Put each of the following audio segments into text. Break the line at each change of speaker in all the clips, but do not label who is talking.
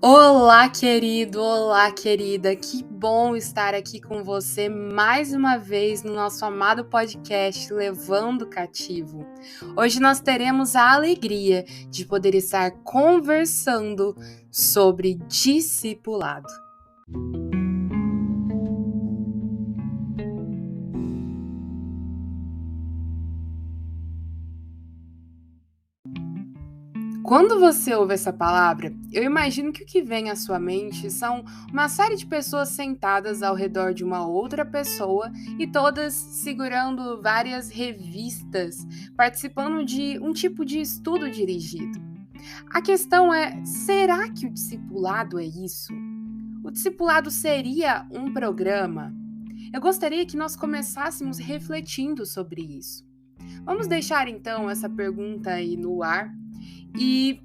Olá, querido! Olá, querida! Que bom estar aqui com você mais uma vez no nosso amado podcast Levando Cativo. Hoje nós teremos a alegria de poder estar conversando sobre discipulado. Quando você ouve essa palavra, eu imagino que o que vem à sua mente são uma série de pessoas sentadas ao redor de uma outra pessoa e todas segurando várias revistas, participando de um tipo de estudo dirigido. A questão é: será que o discipulado é isso? O discipulado seria um programa? Eu gostaria que nós começássemos refletindo sobre isso. Vamos deixar então essa pergunta aí no ar e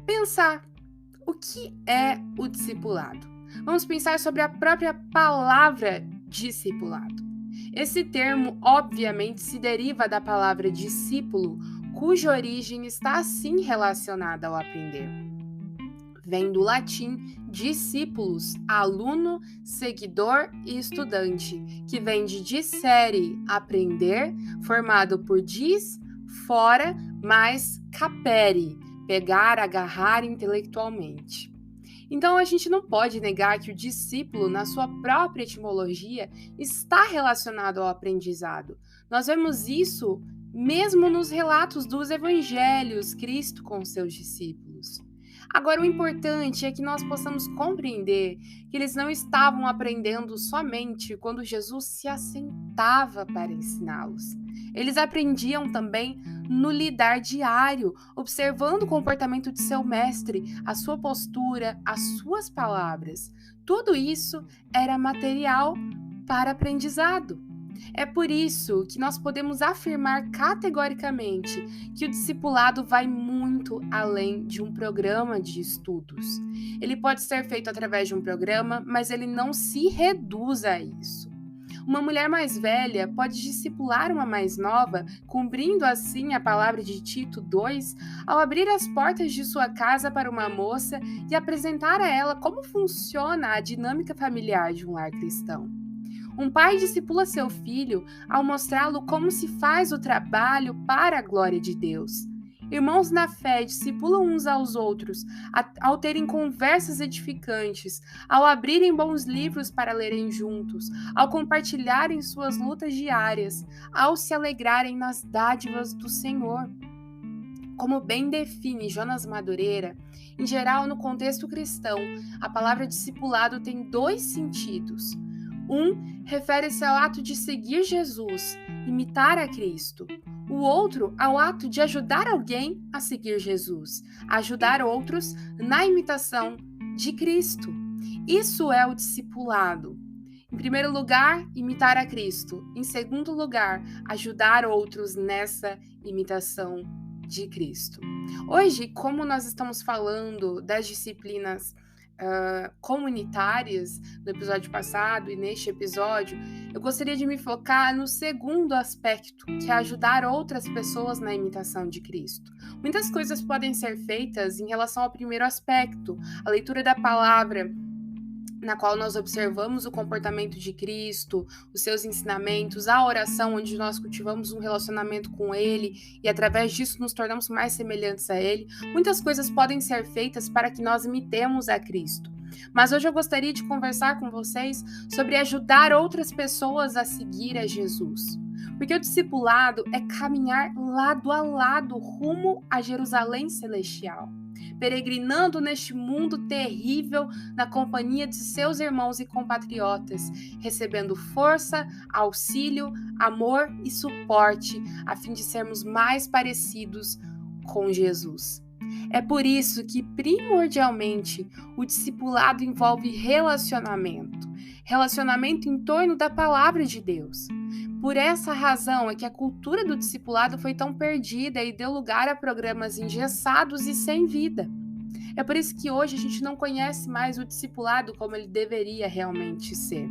pensar o que é o discipulado. Vamos pensar sobre a própria palavra discipulado. Esse termo, obviamente, se deriva da palavra discípulo, cuja origem está assim relacionada ao aprender. Vem do latim discípulos, aluno, seguidor e estudante, que vem de discere, aprender, formado por dis, fora, mais capere, pegar, agarrar intelectualmente. Então a gente não pode negar que o discípulo, na sua própria etimologia, está relacionado ao aprendizado. Nós vemos isso mesmo nos relatos dos evangelhos, Cristo com seus discípulos. Agora, o importante é que nós possamos compreender que eles não estavam aprendendo somente quando Jesus se assentava para ensiná-los. Eles aprendiam também no lidar diário, observando o comportamento de seu mestre, a sua postura, as suas palavras. Tudo isso era material para aprendizado. É por isso que nós podemos afirmar categoricamente que o discipulado vai muito além de um programa de estudos. Ele pode ser feito através de um programa, mas ele não se reduz a isso. Uma mulher mais velha pode discipular uma mais nova, cumprindo assim a palavra de Tito 2, ao abrir as portas de sua casa para uma moça e apresentar a ela como funciona a dinâmica familiar de um lar cristão. Um pai discipula seu filho ao mostrá-lo como se faz o trabalho para a glória de Deus. Irmãos na fé discipulam uns aos outros ao terem conversas edificantes, ao abrirem bons livros para lerem juntos, ao compartilharem suas lutas diárias, ao se alegrarem nas dádivas do Senhor. Como bem define Jonas Madureira, em geral no contexto cristão, a palavra discipulado tem dois sentidos. Um refere-se ao ato de seguir Jesus, imitar a Cristo. O outro ao ato de ajudar alguém a seguir Jesus, ajudar outros na imitação de Cristo. Isso é o discipulado. Em primeiro lugar, imitar a Cristo. Em segundo lugar, ajudar outros nessa imitação de Cristo. Hoje, como nós estamos falando das disciplinas comunitárias no episódio passado e neste episódio, eu gostaria de me focar no segundo aspecto, que é ajudar outras pessoas na imitação de Cristo. Muitas coisas podem ser feitas em relação ao primeiro aspecto, a leitura da palavra, na qual nós observamos o comportamento de Cristo, os seus ensinamentos, a oração, onde nós cultivamos um relacionamento com Ele e através disso nos tornamos mais semelhantes a Ele. Muitas coisas podem ser feitas para que nós imitemos a Cristo. Mas hoje eu gostaria de conversar com vocês sobre ajudar outras pessoas a seguir a Jesus. Porque o discipulado é caminhar lado a lado rumo a Jerusalém Celestial, peregrinando neste mundo terrível na companhia de seus irmãos e compatriotas, recebendo força, auxílio, amor e suporte, a fim de sermos mais parecidos com Jesus. É por isso que, primordialmente, o discipulado envolve relacionamento em torno da palavra de Deus. Por essa razão é que a cultura do discipulado foi tão perdida e deu lugar a programas engessados e sem vida. É por isso que hoje a gente não conhece mais o discipulado como ele deveria realmente ser.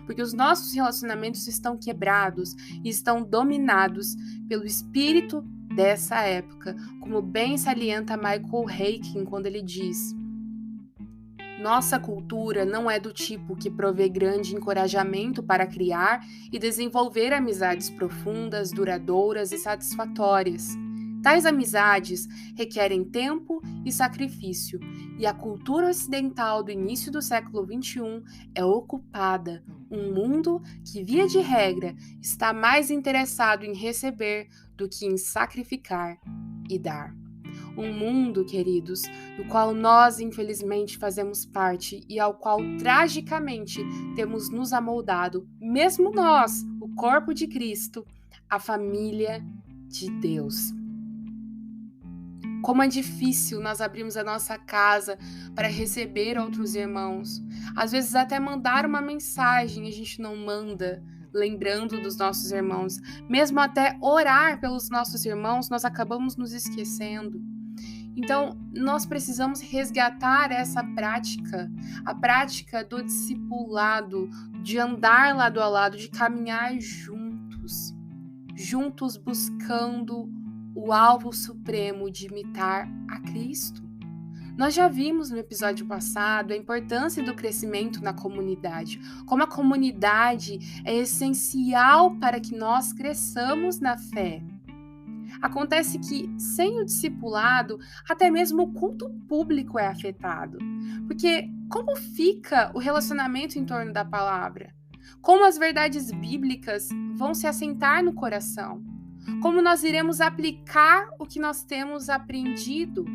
Porque os nossos relacionamentos estão quebrados e estão dominados pelo espírito dessa época, como bem salienta Michael Haykin quando ele diz: Nossa cultura não é do tipo que provê grande encorajamento para criar e desenvolver amizades profundas, duradouras e satisfatórias. Tais amizades requerem tempo e sacrifício, e a cultura ocidental do início do século XXI é ocupada, um mundo que, via de regra, está mais interessado em receber do que em sacrificar e dar. Um mundo, queridos, do qual nós, infelizmente, fazemos parte e ao qual, tragicamente, temos nos amoldado, mesmo nós, o corpo de Cristo, a família de Deus. Como é difícil nós abrirmos a nossa casa para receber outros irmãos. Às vezes até mandar uma mensagem a gente não manda, lembrando dos nossos irmãos. Mesmo até orar pelos nossos irmãos, nós acabamos nos esquecendo. Então, nós precisamos resgatar essa prática, a prática do discipulado, de andar lado a lado, de caminhar juntos buscando o alvo supremo de imitar a Cristo. Nós já vimos no episódio passado a importância do crescimento na comunidade, como a comunidade é essencial para que nós cresçamos na fé. Acontece que, sem o discipulado, até mesmo o culto público é afetado. Porque como fica o relacionamento em torno da palavra? Como as verdades bíblicas vão se assentar no coração? Como nós iremos aplicar o que nós temos aprendido?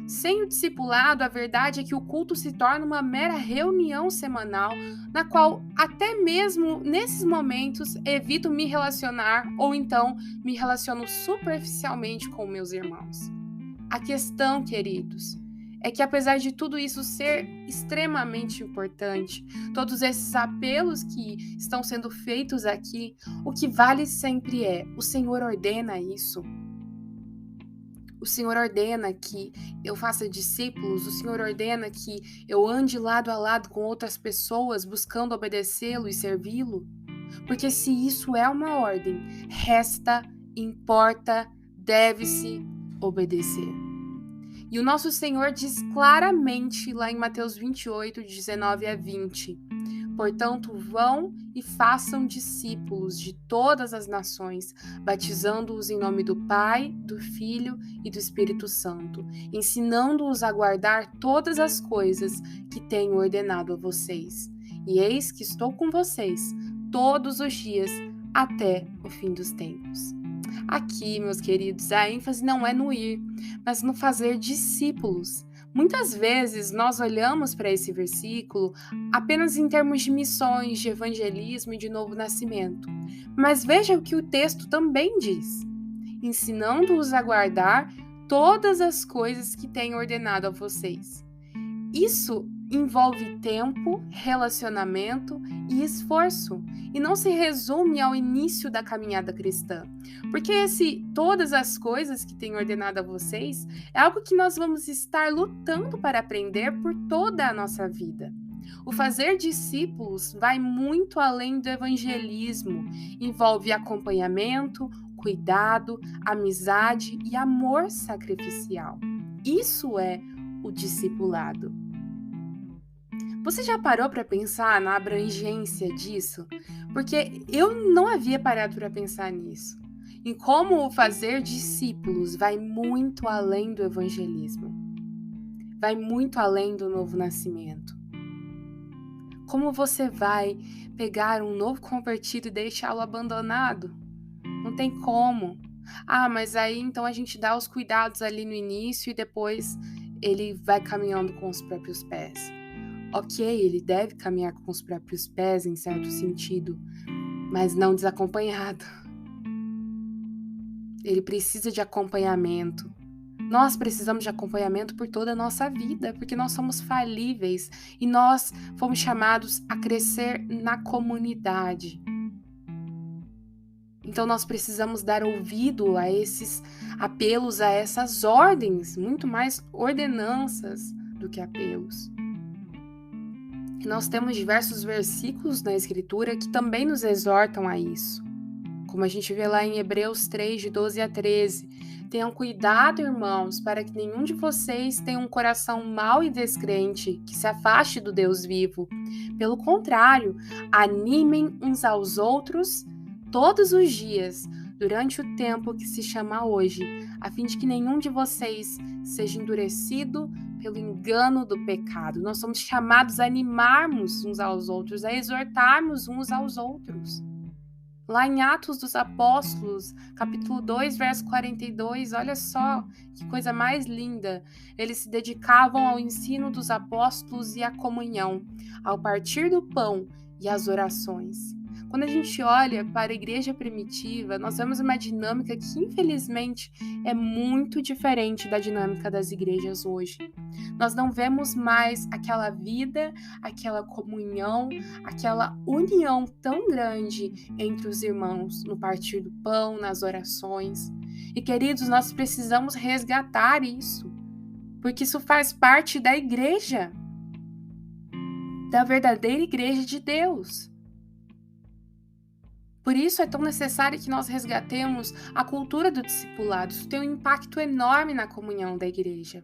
Sem o discipulado, a verdade é que o culto se torna uma mera reunião semanal, na qual, até mesmo nesses momentos, evito me relacionar ou então me relaciono superficialmente com meus irmãos. A questão, queridos, é que apesar de tudo isso ser extremamente importante, todos esses apelos que estão sendo feitos aqui, o que vale sempre é: o Senhor ordena isso. O Senhor ordena que eu faça discípulos, o Senhor ordena que eu ande lado a lado com outras pessoas buscando obedecê-lo e servi-lo. Porque se isso é uma ordem, resta, importa, deve-se obedecer. E o nosso Senhor diz claramente lá em Mateus 28, 19 a 20: portanto, vão e façam discípulos de todas as nações, batizando-os em nome do Pai, do Filho e do Espírito Santo, ensinando-os a guardar todas as coisas que tenho ordenado a vocês. E eis que estou com vocês todos os dias até o fim dos tempos. Aqui, meus queridos, a ênfase não é no ir, mas no fazer discípulos. Muitas vezes nós olhamos para esse versículo apenas em termos de missões, de evangelismo e de novo nascimento. Mas veja o que o texto também diz: ensinando-os a guardar todas as coisas que tenho ordenado a vocês. Isso envolve tempo, relacionamento e esforço, e não se resume ao início da caminhada cristã. Porque todas as coisas que tenho ordenado a vocês é algo que nós vamos estar lutando para aprender por toda a nossa vida. O fazer discípulos vai muito além do evangelismo, envolve acompanhamento, cuidado, amizade e amor sacrificial. Isso é o discipulado. Você já parou para pensar na abrangência disso? Porque eu não havia parado para pensar nisso. Em como o fazer discípulos vai muito além do evangelismo. Vai muito além do novo nascimento. Como você vai pegar um novo convertido e deixá-lo abandonado? Não tem como. Ah, mas aí então a gente dá os cuidados ali no início e depois ele vai caminhando com os próprios pés. Ok, ele deve caminhar com os próprios pés em certo sentido, mas não desacompanhado. Ele precisa de acompanhamento. Nós precisamos de acompanhamento por toda a nossa vida, porque nós somos falíveis e nós fomos chamados a crescer na comunidade. Então nós precisamos dar ouvido a esses apelos, a essas ordens, muito mais ordenanças do que apelos. Nós temos diversos versículos na Escritura que também nos exortam a isso, como a gente vê lá em Hebreus 3, de 12 a 13. Tenham cuidado, irmãos, para que nenhum de vocês tenha um coração mau e descrente, que se afaste do Deus vivo. Pelo contrário, animem uns aos outros todos os dias, durante o tempo que se chama hoje, a fim de que nenhum de vocês seja endurecido pelo engano do pecado. Nós somos chamados a animarmos uns aos outros, a exortarmos uns aos outros. Lá em Atos dos Apóstolos, capítulo 2, verso 42, olha só que coisa mais linda. Eles se dedicavam ao ensino dos apóstolos e à comunhão, ao partir do pão e às orações. Quando a gente olha para a igreja primitiva, nós vemos uma dinâmica que, infelizmente, é muito diferente da dinâmica das igrejas hoje. Nós não vemos mais aquela vida, aquela comunhão, aquela união tão grande entre os irmãos no partir do pão, nas orações. E, queridos, nós precisamos resgatar isso, porque isso faz parte da igreja, da verdadeira igreja de Deus. Por isso é tão necessário que nós resgatemos a cultura do discipulado. Isso tem um impacto enorme na comunhão da igreja.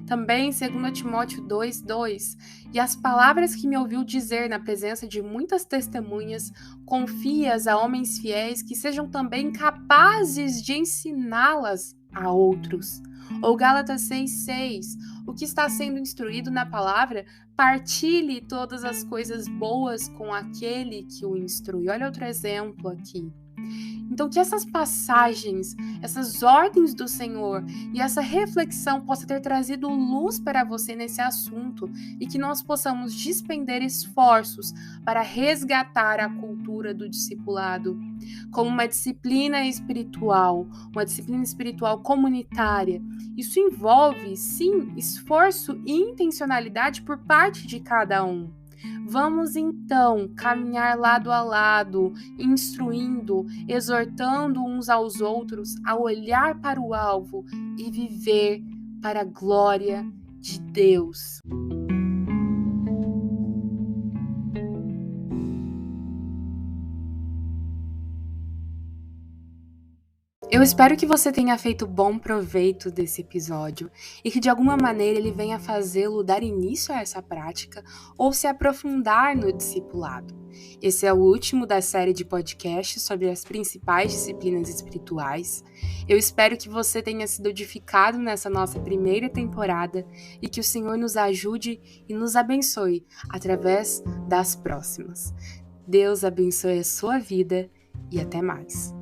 Também, 2 Timóteo 2:2, e as palavras que me ouviu dizer na presença de muitas testemunhas, confia-as a homens fiéis que sejam também capazes de ensiná-las a outros. Ou Gálatas 6:6, o que está sendo instruído na palavra, partilhe todas as coisas boas com aquele que o instrui. Olha outro exemplo aqui. Então, que essas passagens, essas ordens do Senhor e essa reflexão possa ter trazido luz para você nesse assunto e que nós possamos despender esforços para resgatar a cultura do discipulado como uma disciplina espiritual comunitária. Isso envolve, sim, esforço e intencionalidade por parte de cada um. Vamos então caminhar lado a lado, instruindo, exortando uns aos outros a olhar para o alvo e viver para a glória de Deus. Eu espero que você tenha feito bom proveito desse episódio e que de alguma maneira ele venha fazê-lo dar início a essa prática ou se aprofundar no discipulado. Esse é o último da série de podcasts sobre as principais disciplinas espirituais. Eu espero que você tenha sido edificado nessa nossa primeira temporada e que o Senhor nos ajude e nos abençoe através das próximas. Deus abençoe a sua vida e até mais.